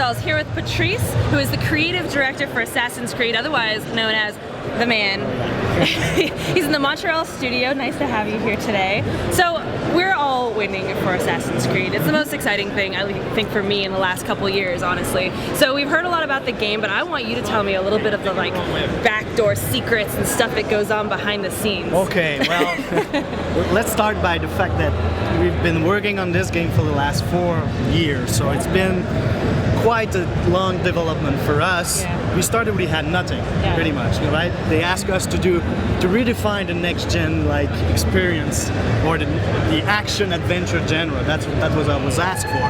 Dolls, here with Patrice, who is the creative director for Assassin's Creed, otherwise known as the man. He's in the Montreal studio. Nice to have you here today. So we're all waiting for Assassin's Creed. It's the most exciting thing, I think, for me in the last couple years, honestly. So we've heard a lot about the game, but I want you to tell me a little bit of the like backdoor secrets and stuff that goes on behind the scenes. Okay, well, let's start by the fact that we've been working on this game for the last 4 years, so it's been quite a long development for us. Yeah. We started, we had nothing, pretty much, right? They asked us to redefine the next gen like experience, or the action adventure genre. That was I was asked for.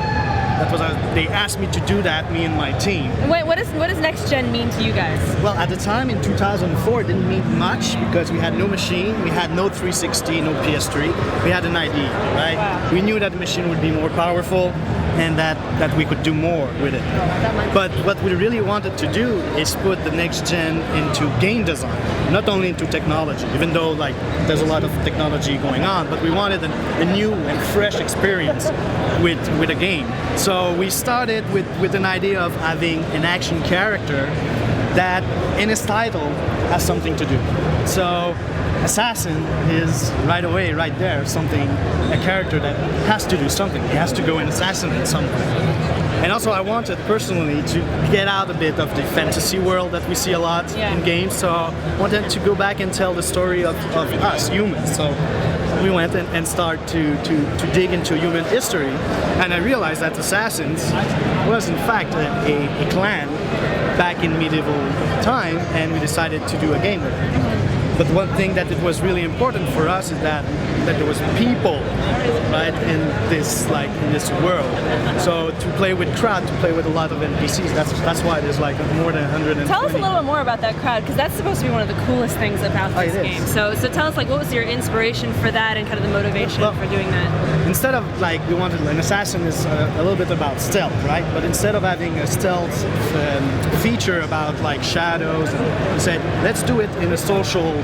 They asked me to do that, me and my team. Wait, what does next gen mean to you guys? Well, at the time in 2004, it didn't mean much because we had no machine, we had no 360, no PS3. We had an idea, right? Wow. We knew that the machine would be more powerful and that we could do more with it. But what we really wanted to do is put the next gen into game design, not only into technology, even though like there's a lot of technology going on, but we wanted a new and fresh experience with a game. So we started with an idea of having an action character that in his title has something to do. So Assassin is right away, right there, a character that has to do something. He has to go and assassinate something. And also I wanted personally to get out a bit of the fantasy world that we see a lot in games, so I wanted to go back and tell the story of us, humans. So we went and started to dig into human history, and I realized that Assassins was in fact a clan back in medieval time, and we decided to do a game with it. But one thing that it was really important for us is that there was people, right, in this world. So to play with crowd, to play with a lot of NPCs, that's why there's like more than 120. Tell us a little bit more about that crowd, because that's supposed to be one of the coolest things about this game. So tell us, like, what was your inspiration for that and kind of the motivation for doing that? Instead of like, we wanted, an assassin is a little bit about stealth, right? But instead of having a stealth feature about like shadows, we said let's do it in a social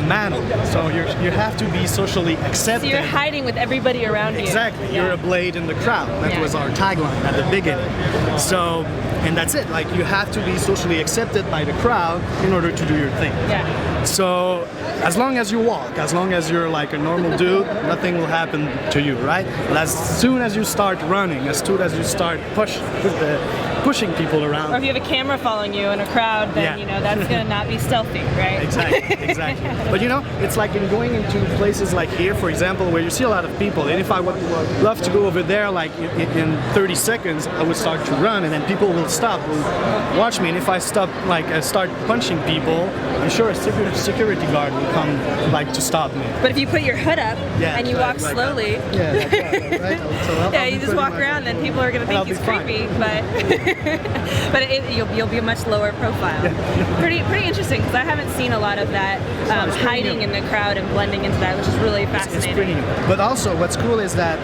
manner. So you have to be socially accepted. So you're hiding with everybody around you. Exactly. You're a blade in the crowd. That was our tagline at the beginning. So, and that's it. Like, you have to be socially accepted by the crowd in order to do your thing. Yeah. So as long as you walk, as long as you're like a normal dude, nothing will happen to you, right? But as soon as you start running, as soon as you start pushing people around. Or if you have a camera following you in a crowd, then you know that's gonna not be stealthy, right? Exactly. But you know, it's like in going into places like here, for example, where you see a lot of people, and if I would love to go over there like in 30 seconds, I would start to run, and then people will stop, will watch me, and if I start punching people, I'm sure a security guard will come like to stop me. But if you put your hood up and you walk slowly, right? So you just walk around, then people are gonna think he's creepy, but you'll be a much lower profile. Pretty interesting, because I haven't seen a lot of that hiding in the crowd and blending into that, which is really fascinating. It's pretty new. But also, what's cool is that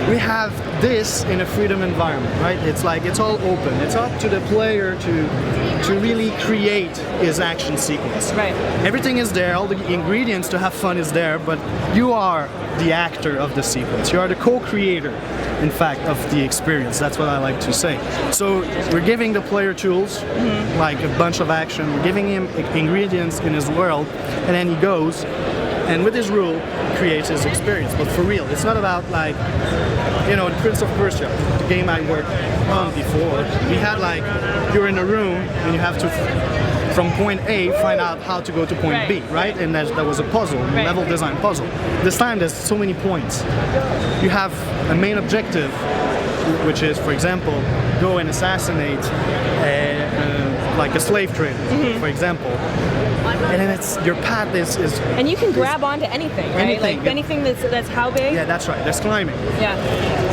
we have this in a freedom environment, right? It's like it's all open. It's up to the player to really create his action sequence. Right. Everything is there. All the ingredients to have fun is there, but you are the actor of the sequence. You are the co-creator, in fact, of the experience. That's what I like to say. So we're giving the player tools, like a bunch of action. We're giving him ingredients in his world, and then he goes, and with his rule, creates his experience. But for real, it's not about like, you know, in Prince of Persia, the game I worked on before, we had like, you're in a room and you have to, from point A, find out how to go to point B, right? And there was a puzzle, level design puzzle. This time there's so many points. You have a main objective, which is, for example, go and assassinate like a slave trader, for example. And then your path is and you can grab onto anything, right? Anything, like anything that's how big? Yeah, that's right. There's climbing. Yeah.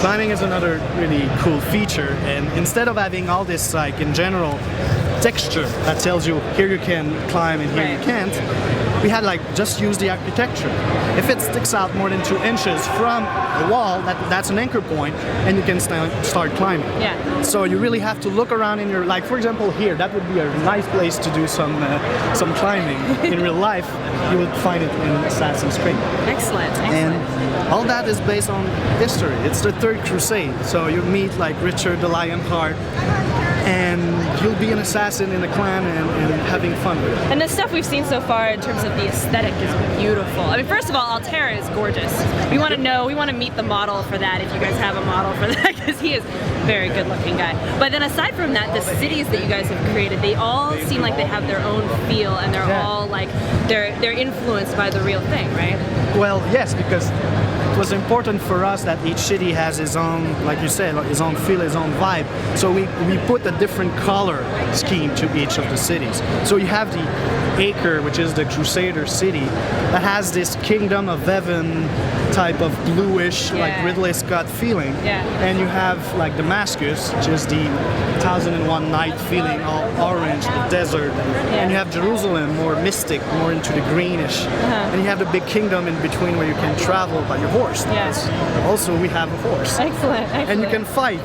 Climbing is another really cool feature, and instead of having all this like in general texture that tells you here you can climb and here you can't, we had like just use the architecture. If it sticks out more than 2 inches from the wall, that's an anchor point, and you can start climbing. Yeah. So you really have to look around in your, like for example here, that would be a nice place to do some climbing. In real life, you would find it in Assassin's Creed. Excellent. And all that is based on history. It's the Third Crusade, so you meet like Richard the Lionheart, and you'll be an assassin in a clan and having fun with it. And the stuff we've seen so far in terms of the aesthetic is beautiful. I mean, first of all, Altera is gorgeous. We want to meet the model for that, if you guys have a model for that, because he is a very good looking guy. But then aside from that, the cities that you guys have created, they all seem like they have their own feel, and they're all like, they're influenced by the real thing, right? Well, yes, because it was important for us that each city has his own, like you said, his own feel, his own vibe. So we put a different color scheme to each of the cities. So you have the Acre, which is the Crusader city, that has this Kingdom of Heaven type of bluish, like Ridley Scott feeling. Yeah. And you have like Damascus, which is the 1001 Night feeling, all orange, the desert. And you have Jerusalem, more mystic, more into the greenish. And you have the big kingdom in between where you can travel by your horse. Because also we have a horse. Excellent. And you can fight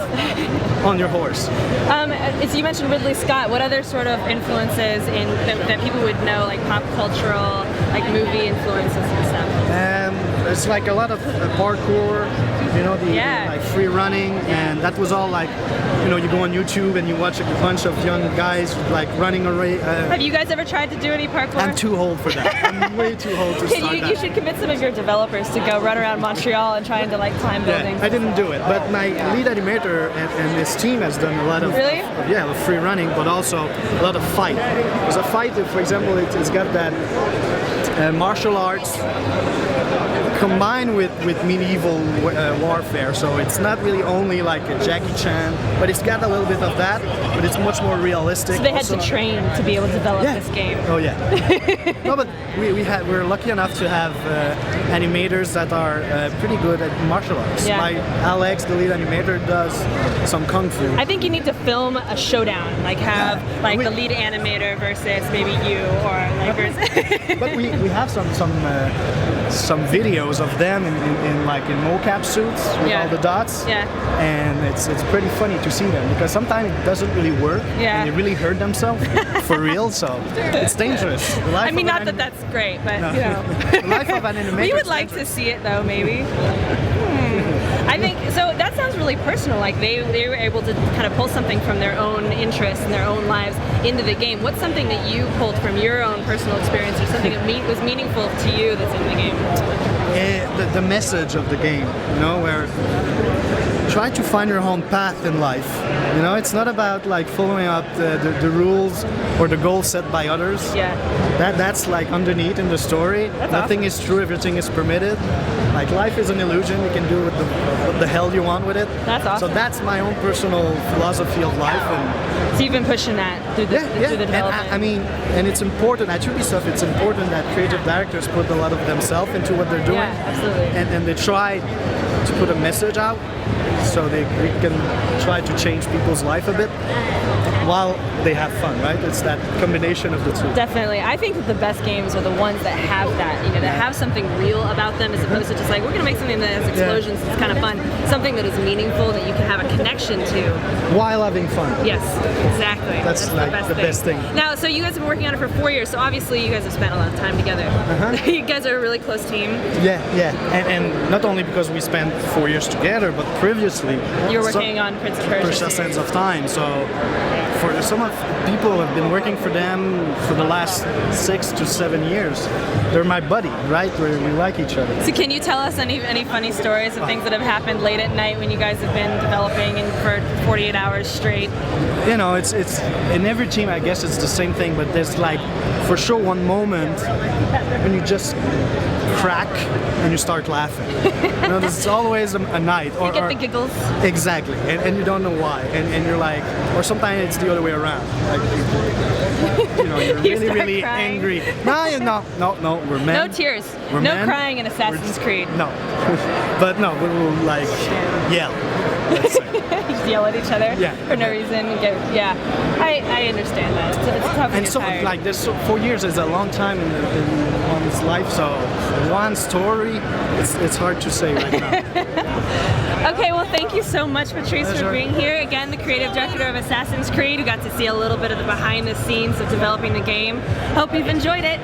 on your horse. So you mentioned Ridley Scott. What other sort of influences that people would know, like pop cultural, like movie influences and stuff? It's like a lot of parkour, you know, the like free running, and that was all like, you know, you go on YouTube and you watch a bunch of young guys like running away. Have you guys ever tried to do any parkour? I'm too old for that. I'm way too old to start that. You should convince some of your developers to go run around Montreal and trying to like climb buildings. I didn't do it, but my lead animator and his team has done a lot of of free running, but also a lot of fight. Because a fight, for example, it's got that martial arts combined with medieval warfare, so it's not really only like a Jackie Chan, but it's got a little bit of that, but it's much more realistic. So they had to train to be able to develop this game. Oh yeah. No, but we're lucky enough to have animators that are pretty good at martial arts. Yeah. Like Alex, the lead animator, does some kung fu. I think you need to film a showdown, like have the lead animator versus maybe you, or like versus. But we have some videos of them in mocap suits with all the dots. Yeah. And it's pretty funny to see them, because sometimes it doesn't really work. Yeah. And they really hurt themselves for real, so it's dangerous. I mean, not that that's great, but you know. The life of an animator. We would like to see it though, maybe. I think so. That sounds really personal. Like they were able to kind of pull something from their own interests and their own lives into the game. What's something that you pulled from your own personal experience, or something that was meaningful to you that's in the game? The message of the game, you know, where try to find your own path in life. You know, it's not about like following up the rules or the goals set by others. Yeah. That's like underneath in the story. Nothing is true, everything is permitted. Like life is an illusion, you can do what the hell you want with it. That's awesome. So that's my own personal philosophy of life. And so you've been pushing that through the development. And it's important at Ubisoft. It's important that creative directors put a lot of themselves into what they're doing. Yeah, absolutely. And they try to put a message out, so we can try to change people's life a bit while they have fun, right? It's that combination of the two. Definitely. I think that the best games are the ones that have that, you know, that have something real about them, as opposed to just like, we're going to make something that has explosions, it's kind of fun. Something that is meaningful, that you can have a connection to. While having fun. Yes, exactly. That's like the best thing. Now, so you guys have been working on it for 4 years, so obviously you guys have spent a lot of time together. You guys are a really close team. Yeah. And not only because we spent 4 years together, but previously you were working on Prince of Persia Sands of Time. So for some of the people who have been working for them for the last 6 to 7 years, they're my buddy, right? We like each other. So can you tell us any funny stories of things that have happened late at night when you guys have been developing for 48 hours straight? You know, it's in every team, I guess it's the same thing, but there's like for sure one moment when you just crack and you start laughing. You know, there's always a night. You get the giggles. Exactly, and you don't know why, and you're like, or sometimes it's the other way around. Like, you know, you're really angry. No, we're men. No tears. We're no men. crying in Assassin's Creed. No, but no, we will like yell. let's say. You just yell at each other for no reason. I understand that. It's tough when And you're so, tired. like, this 4 years is a long time in one's life. So, one story, it's hard to say right now. Okay, well, thank you so much, Patrice, for being here. Again, the creative director of Assassin's Creed. We got to see a little bit of the behind the scenes of developing the game. Hope you've enjoyed it.